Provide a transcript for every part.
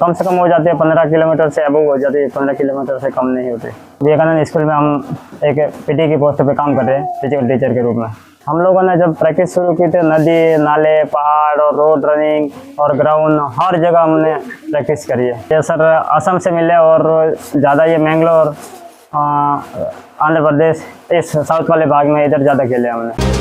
कम से कम हो जाती है 15 किलोमीटर से अबव हो जाती है, 15 किलोमीटर से कम नहीं होती। विवेकानंद स्कूल में हम एक पीटी की पोस्ट पे काम कर रहे हैं, फिजिकल टीचर के रूप में। हम लोगों ने जब प्रैक्टिस शुरू की थी, नदी नाले पहाड़ और रोड रनिंग और ग्राउंड हर जगह हमने प्रैक्टिस करी है। ये सर असम से मिले और ज़्यादा ये मैंगलोर आंध्र प्रदेश इस साउथ वाले भाग में इधर ज़्यादा खेले हमने।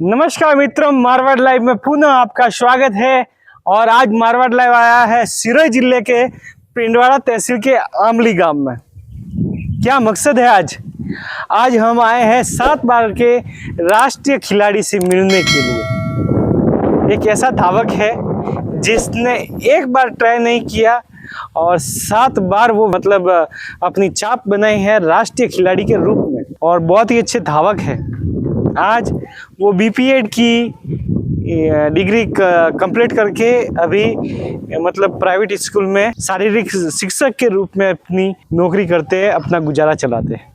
नमस्कार मित्रों, मारवाड़ लाइव में पुनः आपका स्वागत है। और आज मारवाड़ लाइव आया है सिरोही जिले के पिंडवाड़ा तहसील के आमली गांव में। क्या मकसद है आज हम आए हैं 7 बार के राष्ट्रीय खिलाड़ी से मिलने के लिए। एक ऐसा धावक है जिसने एक बार ट्राई नहीं किया और 7 बार वो मतलब अपनी छाप बनाई है राष्ट्रीय खिलाड़ी के रूप में, और बहुत ही अच्छे धावक है। आज वो बीपीएड की डिग्री कंप्लीट करके अभी मतलब प्राइवेट स्कूल में शारीरिक शिक्षक के रूप में अपनी नौकरी करते हैं, अपना गुजारा चलाते हैं।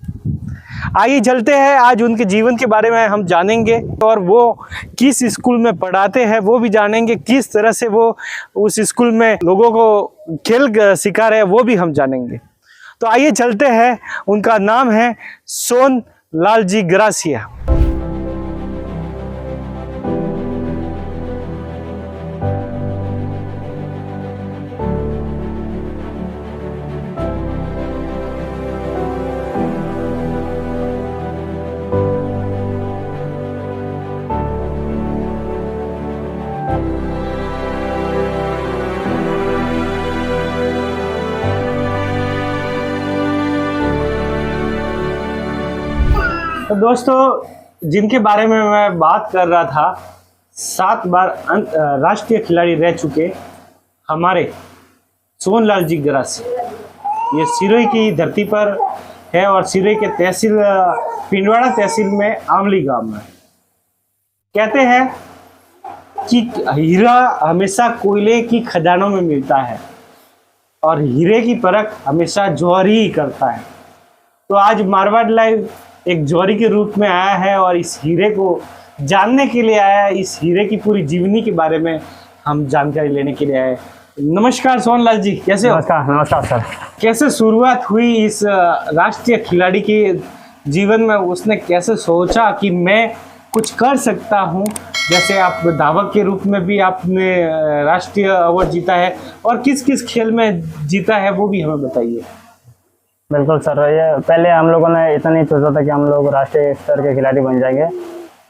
आइए चलते हैं, आज उनके जीवन के बारे में हम जानेंगे और वो किस स्कूल में पढ़ाते हैं वो भी जानेंगे, किस तरह से वो उस स्कूल में लोगों को खेल सिखा रहे हैं वो भी हम जानेंगे। तो आइए चलते हैं। उनका नाम है सोन लाल जी ग्रासिया। तो दोस्तों, जिनके बारे में मैं बात कर रहा था, 7 बार राष्ट्रीय खिलाड़ी रह चुके हमारे सोनलाल जी ग्रासिया, ये सिरोही की धरती पर है और सिरोही के तहसील पिंडवाड़ा तहसील में आमली गांव में। कहते हैं कि हीरा हमेशा कोयले की खदानों में मिलता है और हीरे की परख हमेशा जौहरी ही करता है। तो आज मारवाड़ लाइव एक जौहरी के रूप में आया है और इस हीरे को जानने के लिए आया है। इस हीरे की पूरी जीवनी के बारे में हम जानकारी लेने के लिए आए। नमस्कार सोनलाल जी, कैसे हो? नमस्कार सर। कैसे शुरुआत हुई इस राष्ट्रीय खिलाड़ी के जीवन में? उसने कैसे सोचा कि मैं कुछ कर सकता हूँ? जैसे आप धावक के रूप में भी आपने राष्ट्रीय अवार्ड जीता है, और किस किस खेल में जीता है वो भी हमें बताइए। बिल्कुल सर, ये पहले हम लोगों ने इतना नहीं सोचा था कि हम लोग राष्ट्रीय स्तर के खिलाड़ी बन जाएंगे,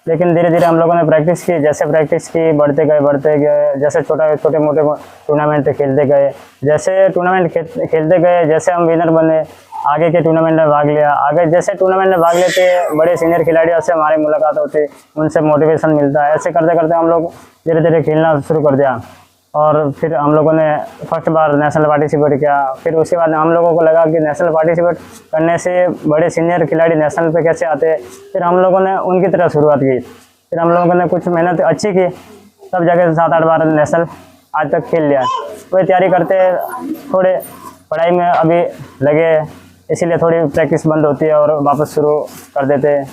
लेकिन धीरे धीरे हम लोगों ने प्रैक्टिस की। जैसे प्रैक्टिस की बढ़ते गए, जैसे छोटे मोटे टूर्नामेंट खेलते गए, जैसे टूर्नामेंट खेलते गए, जैसे हम विनर बने, आगे के टूर्नामेंट में भाग लिया। आगे जैसे टूर्नामेंट में भाग लेते, बड़े सीनियर खिलाड़ियों से हमारी मुलाकात होती, उनसे मोटिवेशन मिलता है। ऐसे करते करते हम लोग धीरे धीरे खेलना शुरू कर दिया और फिर हम लोगों ने फर्स्ट बार नेशनल पार्टिसिपेट किया। फिर उसके बाद हम लोगों को लगा कि नेशनल पार्टिसिपेट करने से बड़े सीनियर खिलाड़ी नेशनल पे कैसे आते हैं। फिर हम लोगों ने उनकी तरह शुरुआत की। फिर हम लोगों ने कुछ मेहनत अच्छी की, तब जाके 7-8 बार नेशनल आज तक खेल लिया। वही तैयारी करते, थोड़े पढ़ाई में अभी लगे, इसीलिए थोड़ी प्रैक्टिस बंद होती है और वापस शुरू कर देते हैं।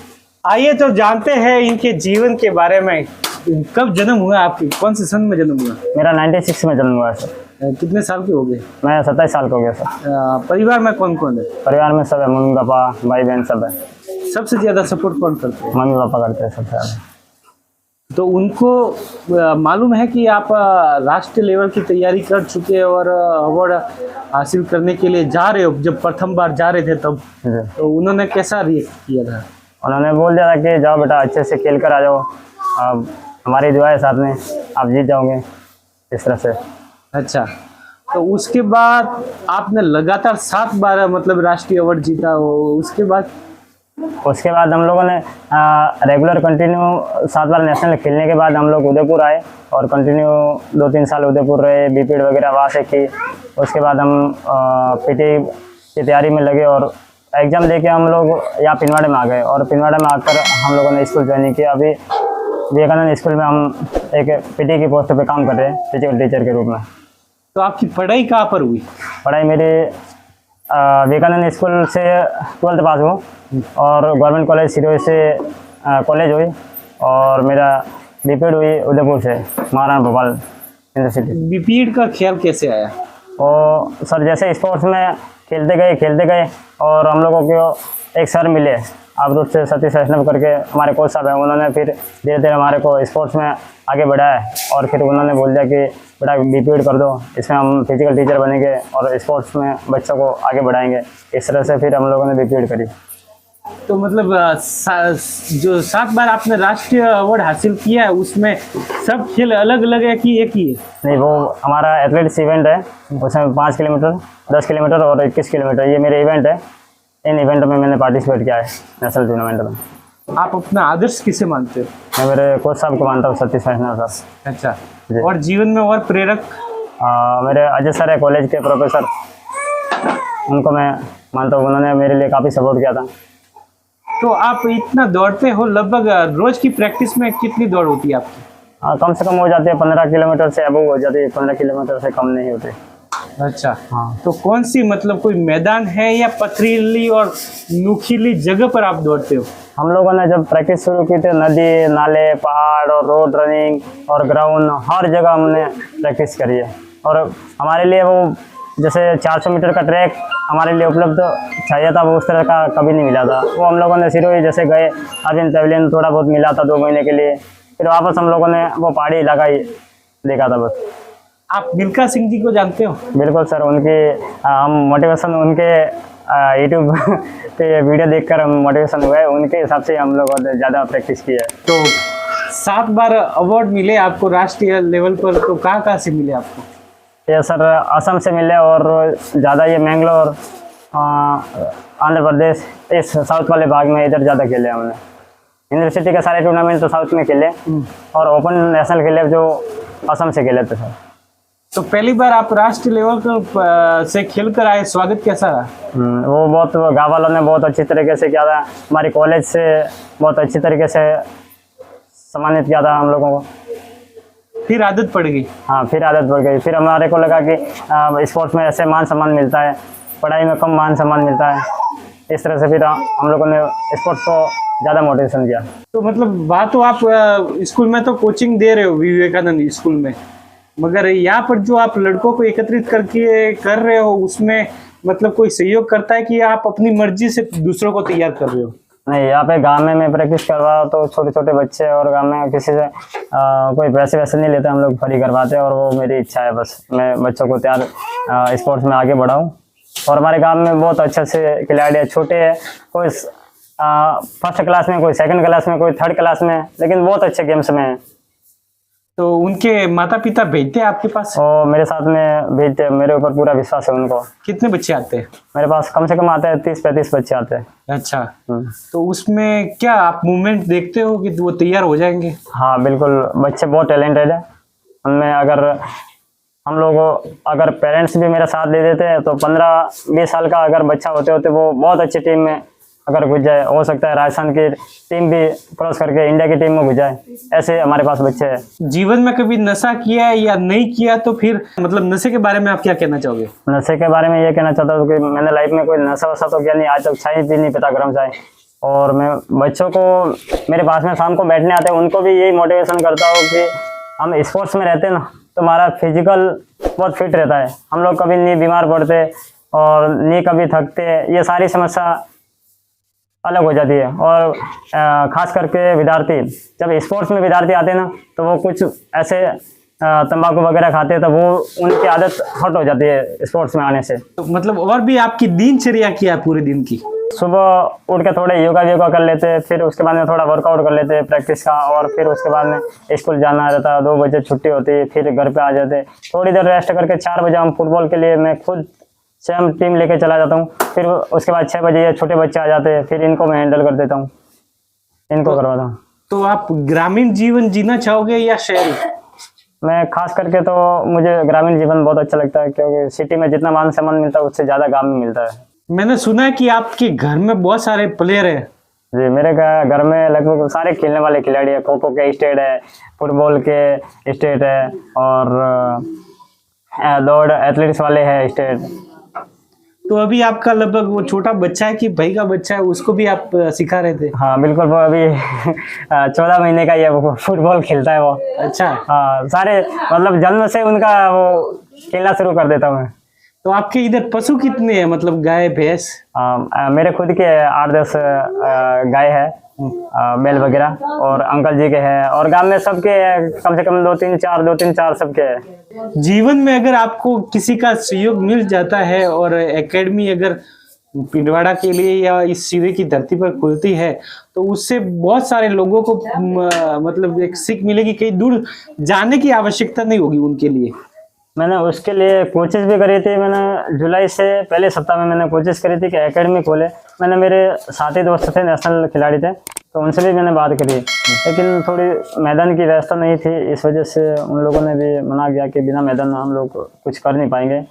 आइए तो जानते हैं इनके जीवन के बारे में। कब जन्म हुआ आपकी? कौन से सन में जन्म हुआ? मेरा 96 में जन्म हुआ है सर। कितने साल के हो गए? मैं 27 साल का हो गया सर। परिवार में कौन कौन है? परिवार में सब है, मम्मी पापा भाई बहन सब है। सबसे ज्यादा सपोर्ट कौन करते हैं? मम्मी पापा करते हैं सबसे ज़्यादा। तो उनको मालूम है कि आप राष्ट्रीय लेवल की तैयारी कर चुके हैं और अवार्ड हासिल करने के लिए जा रहे हो? जब प्रथम बार जा रहे थे तब तो उन्होंने कैसा रिएक्ट किया था? उन्होंने बोल दिया था कि जाओ बेटा, अच्छे से खेल कर आ जाओ, अब हमारी दुआ है साथ में, आप जीत जाओगे, इस तरह से। अच्छा, तो उसके बाद आपने लगातार 7 बार मतलब राष्ट्रीय अवार्ड जीता हो। उसके बाद हम लोगों ने रेगुलर कंटिन्यू 7 बार नेशनल खेलने के बाद हम लोग उदयपुर आए और कंटिन्यू 2-3 साल उदयपुर रहे, बीपीएड वगैरह वहाँ से की। उसके बाद हम पीटी की तैयारी में लगे और एग्ज़ाम देके हम लोग यहाँ पिंडवाड़े में आ गए और पिंडवाड़े में आकर हम लोगों ने स्कूल ज्वाइन किया। अभी विवेकानंद स्कूल में हम एक पीटी की पोस्ट पे काम कर रहे हैं, फिजिकल टीचर के रूप में। तो आपकी पढ़ाई कहाँ पर हुई? पढ़ाई मेरी विवेकानंद स्कूल से 12th पास हूँ और गवर्नमेंट कॉलेज सिरोही से कॉलेज हुई और मेरा बीपीएड हुई उदयपुर से महाराणा भोपाल यूनिवर्सिटी। बीपीएड का ख्याल कैसे आया? और सर जैसे स्पोर्ट्स में खेलते गए और हम लोगों को एक सर मिले आप रूट से सतीश वैष्णव करके हमारे कोच साहब हैं, उन्होंने फिर धीरे धीरे हमारे को स्पोर्ट्स में आगे बढ़ाया और फिर उन्होंने बोल दिया कि बेटा बीपीएड कर दो, इसमें हम फिजिकल टीचर बनेंगे और स्पोर्ट्स में बच्चों को आगे बढ़ाएंगे। इस तरह से फिर हम लोगों ने बीपीएड करी। तो मतलब जो 7 बार आपने राष्ट्रीय अवार्ड हासिल किया है उसमें सब खेल अलग अलग है कि एक ही है? नहीं, वो हमारा एथलेटिक्स इवेंट है, उसमें 5 किलोमीटर 10 किलोमीटर और 21 किलोमीटर ये मेरे इवेंट है। इन इवेंट में मैंने पार्टिसिपेट किया है नेशनल टूर्नामेंट में। आप अपना आदर्श किसे मानते हो? मैं मेरे कोच साहब को मानता हूँ, सतीश वैष्णव सर। अच्छा, जी। और जीवन में और प्रेरक? मेरे अजय सर है कॉलेज के प्रोफेसर, उनको मैं मानता हूँ, उन्होंने मेरे लिए काफ़ी सपोर्ट किया था। तो आप इतना दौड़ते हो, लगभग रोज की प्रैक्टिस में कितनी दौड़ होती है आपकी? कम से कम हो जाती है 15 किलोमीटर से अबव हो जाती है, 15 किलोमीटर से कम नहीं होती। अच्छा, हाँ। तो कौन सी मतलब कोई मैदान है या पथरीली और नुकीली जगह पर आप दौड़ते हो? हम लोगों ने जब प्रैक्टिस शुरू की थी नदी नाले पहाड़ और रोड रनिंग और ग्राउंड हर जगह हमने प्रैक्टिस करी है। और हमारे लिए वो जैसे 400 मीटर का ट्रैक हमारे लिए उपलब्ध चाहिए था, वो उस तरह का कभी नहीं मिला था। वो हम लोगों ने सिरोही जैसे गए अरविंद पैवेलियन थोड़ा बहुत मिला था 2 महीने के लिए, फिर वापस हम लोगों ने वो पहाड़ी इलाका ही देखा था बस। आप मिल्खा सिंह जी को जानते हो? बिल्कुल सर, उनकी हम मोटिवेशन उनके यूट्यूब पे वीडियो देखकर हम मोटिवेशन हुए, उनके हिसाब से हम लोगों ने ज़्यादा प्रैक्टिस की है। तो 7 बार अवार्ड मिले आपको राष्ट्रीय लेवल पर, तो कहाँ से मिले आपको? ये सर असम से मिले और ज़्यादा ये मैंगलोर आंध्र प्रदेश इस साउथ वाले भाग में इधर ज़्यादा खेले हमने। यूनिवर्सिटी के सारे टूर्नामेंट तो साउथ में खेले और ओपन नेशनल खेले जो असम से खेले थे सर। तो पहली बार आप राष्ट्रीय लेवल पर से खेल कर आए, स्वागत कैसा रहा? वो बहुत गाँव वालों ने बहुत अच्छी तरीके से किया था, हमारी कॉलेज से बहुत अच्छी तरीके से सम्मानित किया था हम लोगों को। फिर आदत पड़ गई? हाँ, फिर आदत पड़ गई। फिर हमारे को लगा कि स्पोर्ट्स में ऐसे मान सम्मान मिलता है, पढ़ाई में कम मान सम्मान मिलता है। इस तरह से फिर हम लोगों ने स्पोर्ट्स को ज़्यादा मोटिवेशन किया। तो मतलब बात तो आप स्कूल में तो कोचिंग दे रहे हो विवेकानंद स्कूल में, मगर यहाँ पर जो आप लड़कों को एकत्रित करके कर रहे हो उसमें मतलब कोई सहयोग करता है कि आप अपनी मर्जी से दूसरों को तैयार कर रहे हो? नहीं, यहाँ पे गांव में मैं प्रैक्टिस करवा तो छोटे छोटे बच्चे और गांव में किसी से कोई पैसे वैसे नहीं लेते, हम लोग फ्री करवाते हैं और वो मेरी इच्छा है बस मैं बच्चों को तैयार स्पोर्ट्स में आगे बढ़ाऊँ। और हमारे गांव में बहुत अच्छे से खिलाड़ी है, छोटे हैं, कोई फर्स्ट क्लास में, कोई सेकंड क्लास में, कोई थर्ड क्लास में, लेकिन बहुत अच्छे गेम्स में है। तो उनके माता पिता भेजते हैं आपके पास? और मेरे साथ में भेजते हैं, मेरे ऊपर पूरा विश्वास है उनको। कितने बच्चे आते हैं? मेरे पास कम से कम आते हैं 30-35 बच्चे आते हैं। अच्छा, तो उसमें क्या आप मूवमेंट देखते हो कि वो तैयार हो जाएंगे? हाँ बिल्कुल, बच्चे बहुत टैलेंटेड है उनमें। अगर हम लोग अगर पेरेंट्स भी मेरा साथ दे देते हैं तो 15-20 साल का अगर बच्चा होते होते वो बहुत अच्छी टीम में अगर घुस जाए, हो सकता है राजस्थान की टीम भी क्रॉस करके इंडिया की टीम में घुस जाए, ऐसे हमारे पास बच्चे हैं। जीवन में कभी नशा किया है या नहीं किया, तो फिर मतलब नशे के बारे में आप क्या कहना चाहोगे? नशे के बारे में ये कहना चाहता हूँ कि मैंने लाइफ में कोई नशा वशा तो किया नहीं, आज तक चाय भी नहीं पीता, गर्म चाय। और मैं बच्चों को मेरे पास में शाम को बैठने आते हैं उनको भी यही मोटिवेशन करता हूँ कि हम स्पोर्ट्स में रहते हैं ना तो हमारा फिजिकल बहुत फिट रहता है, हम लोग कभी नहीं बीमार पड़ते और नहीं कभी थकते, ये सारी समस्या अलग हो जाती है। और खास करके विद्यार्थी जब स्पोर्ट्स में विद्यार्थी आते हैं ना तो वो कुछ ऐसे तंबाकू वगैरह खाते हैं तो वो उनकी आदत हट हो जाती है स्पोर्ट्स में आने से। तो मतलब और भी आपकी दिनचर्या क्या है पूरे दिन की? सुबह उठ के थोड़े योगा कर लेते हैं, फिर उसके बाद में थोड़ा वर्कआउट कर लेते हैं प्रैक्टिस का, और फिर उसके बाद में स्कूल जाना रहता है, 2 बजे छुट्टी होती है, फिर घर पे आ जाते, थोड़ी देर रेस्ट करके 4 बजे हम फुटबॉल के लिए मैं खुद स्वयं टीम लेके चला जाता हूँ। फिर उसके बाद 6 बजे ये छोटे बच्चे आ जाते हैं, फिर इनको मैं हैंडल कर देता हूँ, इनको करवाता हूँ। तो आप ग्रामीण जीवन जीना चाहोगे या शहरी? मैं खास करके तो मुझे ग्रामीण जीवन बहुत अच्छा लगता है, क्योंकि सिटी में जितना मान सम्मान मिलता है उससे ज़्यादा गाँव में मिलता है। मैंने सुना है कि आपके घर में बहुत सारे प्लेयर है। जी, मेरे घर में लगभग सारे खेलने वाले खिलाड़ी है, खो खो के स्टेट है, फुटबॉल के स्टेट है और दौड़ एथलेटिक्स वाले हैं स्टेट। तो अभी आपका लगभग वो छोटा बच्चा है कि भाई का बच्चा है, उसको भी आप सिखा रहे थे? हाँ बिल्कुल, वो अभी 14 महीने का ही है, वो फुटबॉल खेलता है वो। अच्छा। हाँ, सारे मतलब जन्म से उनका वो खेलना शुरू कर देता हूँ मैं। तो आपके इधर पशु कितने हैं, मतलब गाय भैंस? मेरे खुद के 8-10 गाय है, बैल वगैरह, और अंकल जी के हैं, और गांव में सबके हैं, कम से कम 2-3-4 सबके हैं। जीवन में अगर आपको किसी का सहयोग मिल जाता है और एकेडमी अगर पिंडवाड़ा के लिए या इस सिरे की धरती पर खुलती है, तो उससे बहुत सारे लोगों को मतलब एक सीख मिलेगी, कहीं दूर जाने की आवश्यकता नहीं होगी उनके लिए। मैंने उसके लिए कोशिश भी करी थी। मैंने जुलाई से पहले सप्ताह में मैंने कोशिश करी थी कि एकेडमी खोले। मैंने मेरे साथी दोस्त थे, नेशनल खिलाड़ी थे, तो उनसे भी मैंने बात करी, लेकिन थोड़ी मैदान की व्यवस्था नहीं थी। इस वजह से उन लोगों ने भी मना किया कि बिना मैदान हम लोग कुछ कर नहीं पाएंगे,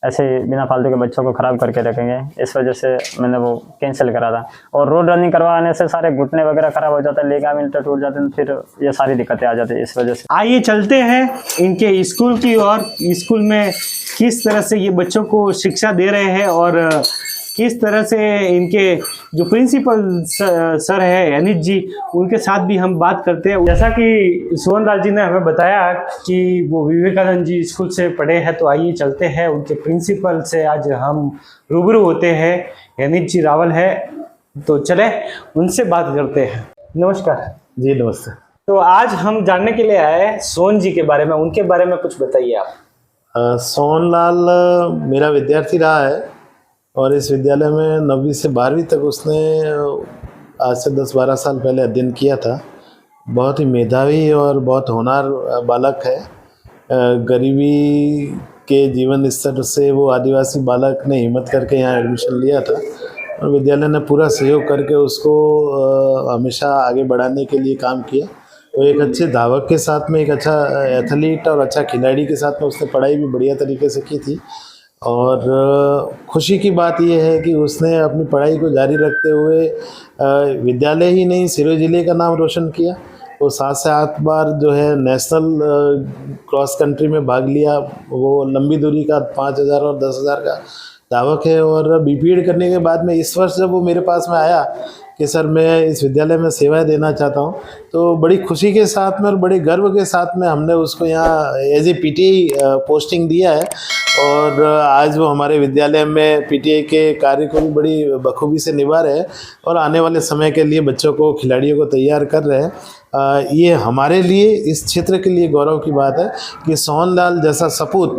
ऐसे बिना फालतू के बच्चों को ख़राब करके रखेंगे। इस वजह से मैंने वो कैंसिल करा था। और रोड रनिंग करवाने से सारे घुटने वगैरह ख़राब हो जाता है, लिगामेंट टूट जाते हैं, फिर ये सारी दिक्कतें आ जाती है इस वजह से। आइए चलते हैं इनके स्कूल की ओर। स्कूल में किस तरह से ये बच्चों को शिक्षा दे रहे हैं और किस तरह से इनके जो प्रिंसिपल सर है अनित जी, उनके साथ भी हम बात करते हैं। जैसा कि सोहनलाल जी ने हमें बताया कि वो विवेकानंद जी स्कूल से पढ़े हैं, तो आइए चलते हैं उनके प्रिंसिपल से आज हम रूबरू होते हैं। अनित जी रावल है, तो चले उनसे बात करते हैं। नमस्कार जी। नमस्ते। तो आज हम जानने के लिए आए हैं सोहन जी के बारे में, उनके बारे में कुछ बताइए आप। सोहनलाल मेरा विद्यार्थी रहा है और इस विद्यालय में 9वीं से 12वीं तक उसने आज से 10-12 साल पहले अध्ययन किया था। बहुत ही मेधावी और बहुत होनहार बालक है। गरीबी के जीवन स्तर से वो आदिवासी बालक ने हिम्मत करके यहाँ एडमिशन लिया था और विद्यालय ने पूरा सहयोग करके उसको हमेशा आगे बढ़ाने के लिए काम किया। तो एक अच्छे धावक के साथ में, एक अच्छा एथलीट और अच्छा खिलाड़ी के साथ में उसने पढ़ाई भी बढ़िया तरीके से की थी। और खुशी की बात यह है कि उसने अपनी पढ़ाई को जारी रखते हुए विद्यालय ही नहीं, सिरोही जिले का नाम रोशन किया। वो 7 से 8 बार जो है नेशनल क्रॉस कंट्री में भाग लिया। वो लंबी दूरी का 5000 और 10,000 का धावक है। और बीपीएड करने के बाद में इस वर्ष जब वो मेरे पास में आया कि सर मैं इस विद्यालय में सेवाएं देना चाहता हूं, तो बड़ी खुशी के साथ में और बड़े गर्व के साथ में हमने उसको यहाँ एज ए पीटीआई पोस्टिंग दिया है। और आज वो हमारे विद्यालय में पीटीआई के कार्य को भी बड़ी बखूबी से निभा रहे हैं और आने वाले समय के लिए बच्चों को, खिलाड़ियों को तैयार कर रहे हैं। ये हमारे लिए, इस क्षेत्र के लिए गौरव की बात है कि सोहनलाल जैसा सपूत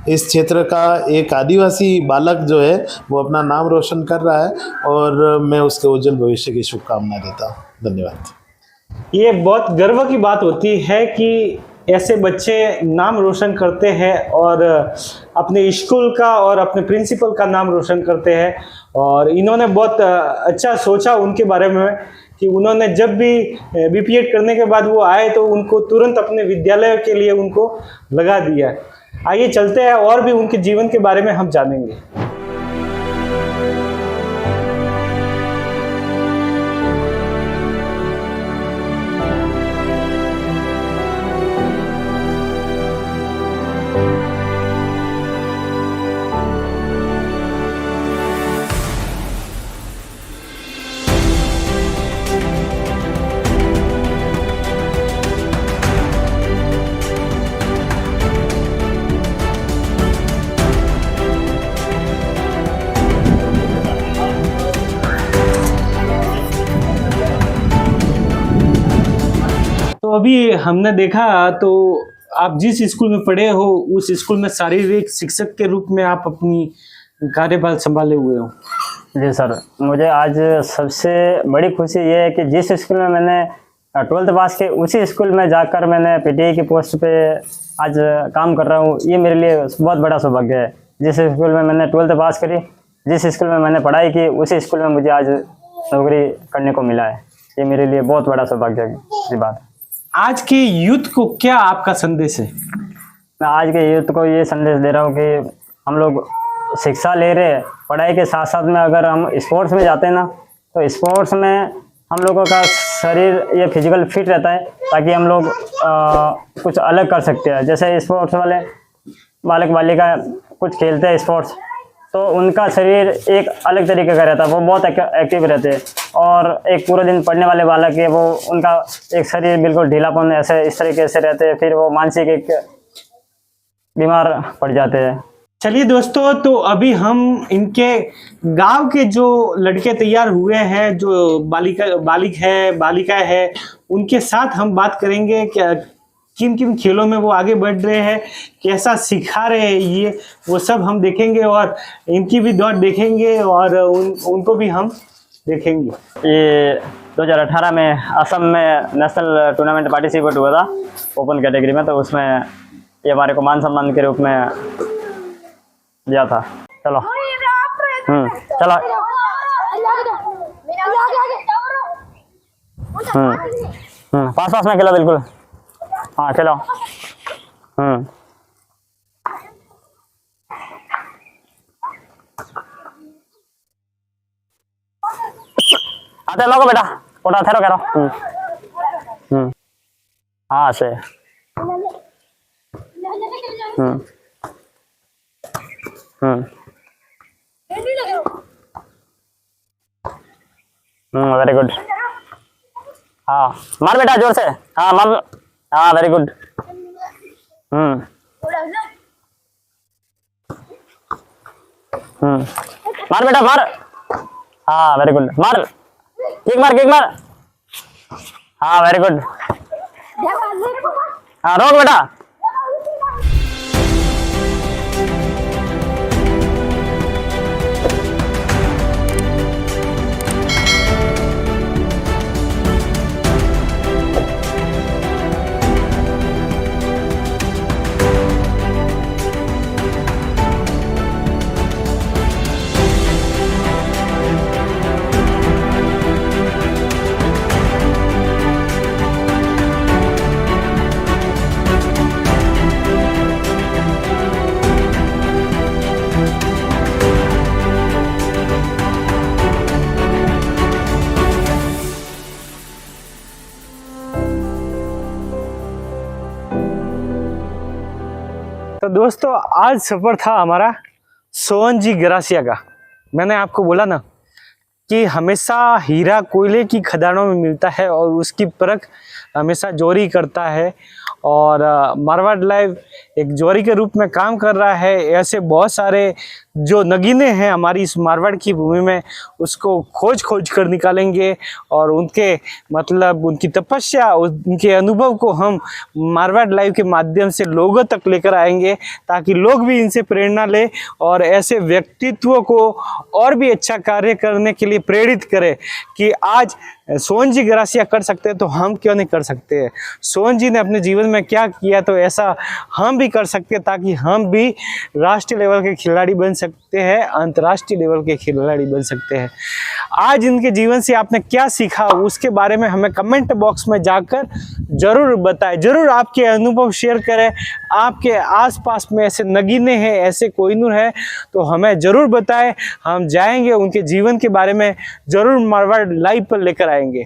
इस क्षेत्र का एक आदिवासी बालक जो है वो अपना नाम रोशन कर रहा है और मैं उसके उज्जवल भविष्य की शुभकामनाएं देता हूँ। धन्यवाद। ये बहुत गर्व की बात होती है कि ऐसे बच्चे नाम रोशन करते हैं और अपने स्कूल का और अपने प्रिंसिपल का नाम रोशन करते हैं। और इन्होंने बहुत अच्छा सोचा उनके बारे में कि उन्होंने जब भी बीपीएड करने के बाद वो आए तो उनको तुरंत अपने विद्यालय के लिए उनको लगा दिया। आइए चलते हैं और भी उनके जीवन के बारे में हम जानेंगे। तो अभी हमने देखा, तो आप जिस स्कूल में पढ़े हो उस स्कूल में शारीरिक शिक्षक के रूप में आप अपनी कार्यभार संभाले हुए हो। जी सर, मुझे आज सबसे बड़ी खुशी ये है कि जिस स्कूल में मैंने 12th पास की, उसी स्कूल में जाकर मैंने पीटीआई की पोस्ट पे आज काम कर रहा हूँ। ये मेरे लिए बहुत बड़ा सौभाग्य है। जिस स्कूल में मैंने 12th पास करी, जिस स्कूल में मैंने पढ़ाई की, उसी स्कूल में मुझे आज नौकरी करने को मिला है। ये मेरे लिए बहुत बड़ा सौभाग्य की बात है। आज के यूथ को क्या आपका संदेश है? मैं आज के यूथ को ये संदेश दे रहा हूँ कि हम लोग शिक्षा ले रहे हैं, पढ़ाई के साथ साथ में अगर हम स्पोर्ट्स में जाते हैं ना, तो स्पोर्ट्स में हम लोगों का शरीर ये फिजिकल फिट रहता है, ताकि हम लोग कुछ अलग कर सकते हैं। जैसे स्पोर्ट्स वाले बालक बालिका कुछ खेलते हैं स्पोर्ट्स, तो उनका शरीर एक अलग तरीके का रहता है, वो बहुत एक्टिव रहते हैं। और एक पूरे दिन पढ़ने वाले बालक है, वो उनका एक शरीर बिल्कुल ढीलापन ऐसे इस तरीके से रहते हैं, फिर वो मानसिक एक बीमार पड़ जाते हैं। चलिए दोस्तों, तो अभी हम इनके गांव के जो लड़के तैयार हुए हैं, जो बालिकाएं है, उनके साथ हम बात करेंगे क्या किन किन खेलों में वो आगे बढ़ रहे हैं, कैसा सिखा रहे हैं ये, वो सब हम देखेंगे और इनकी भी दौड़ देखेंगे और उनको भी हम देखेंगे। ये 2018 में असम में नेशनल टूर्नामेंट पार्टिसिपेट हुआ था ओपन कैटेगरी में, तो उसमें ये हमारे को मान सम्मान के रूप में दिया था। चलो चलो पास पास में खेलो बिल्कुल। हाँ चलो। आते लोगो बेटा ओटा ठहरो करो। हाँ से वेरी गुड। हाँ मार बेटा जोर से। हाँ मार। हाँ वेरी गुड। मार बेटा मार। हाँ वेरी गुड। मार किक मार किक मार। हाँ वेरी गुड। हाँ रोक बेटा। तो दोस्तों, आज सफर था हमारा सोहन जी गरासिया का। मैंने आपको बोला ना कि हमेशा हीरा कोयले की खदानों में मिलता है और उसकी परख हमेशा जौहरी करता है, और मारवाड़ लाइव एक जौहरी के रूप में काम कर रहा है। ऐसे बहुत सारे जो नगीने हैं हमारी इस मारवाड़ की भूमि में, उसको खोज कर निकालेंगे और उनके मतलब उनकी तपस्या, उनके अनुभव को हम मारवाड़ लाइव के माध्यम से लोगों तक लेकर आएंगे, ताकि लोग भी इनसे प्रेरणा ले और ऐसे व्यक्तित्व को और भी अच्छा कार्य करने के लिए प्रेरित करें कि आज सोहन जी गरासिया कर सकते हैं तो हम क्यों नहीं कर सकते हैं। सोहन जी ने अपने जीवन में क्या किया, तो ऐसा हम भी कर सकते हैं, ताकि हम भी राष्ट्रीय लेवल के खिलाड़ी बन सकते हैं, अंतर्राष्ट्रीय लेवल के खिलाड़ी बन सकते हैं। आज इनके जीवन से आपने क्या सीखा, उसके बारे में हमें कमेंट बॉक्स में जाकर जरूर बताएं। जरूर आपके अनुभव शेयर करें। आपके आसपास में ऐसे नगीने हैं, ऐसे कोहिनूर है, तो हमें जरूर बताएं। हम जाएंगे उनके जीवन के बारे में जरूर मारवाड़ लाइव पर लेकर आएंगे।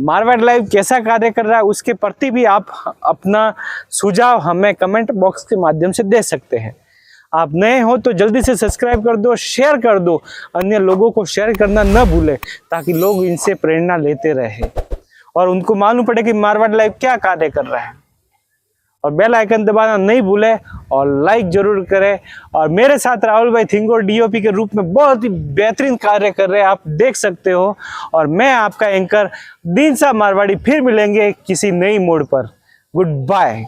मारवाड़ लाइव कैसा कार्य कर रहा है, उसके प्रति भी आप अपना सुझाव हमें कमेंट बॉक्स के माध्यम से दे सकते हैं। आप नए हो तो जल्दी से सब्सक्राइब कर दो, शेयर कर दो, अन्य लोगों को शेयर करना न भूलें, ताकि लोग इनसे प्रेरणा लेते रहे और उनको मालूम पड़े कि मारवाड़ लाइव क्या कार्य कर रहा है। और बेल आइकन दबाना नहीं भूलें और लाइक जरूर करें। और मेरे साथ राहुल भाई थिंगोर डीओपी के रूप में बहुत ही बेहतरीन कार्य कर रहे हैं, आप देख सकते हो। और मैं आपका एंकर दीन सा मारवाड़ी फिर मिलेंगे किसी नई मोड़ पर। Good bye.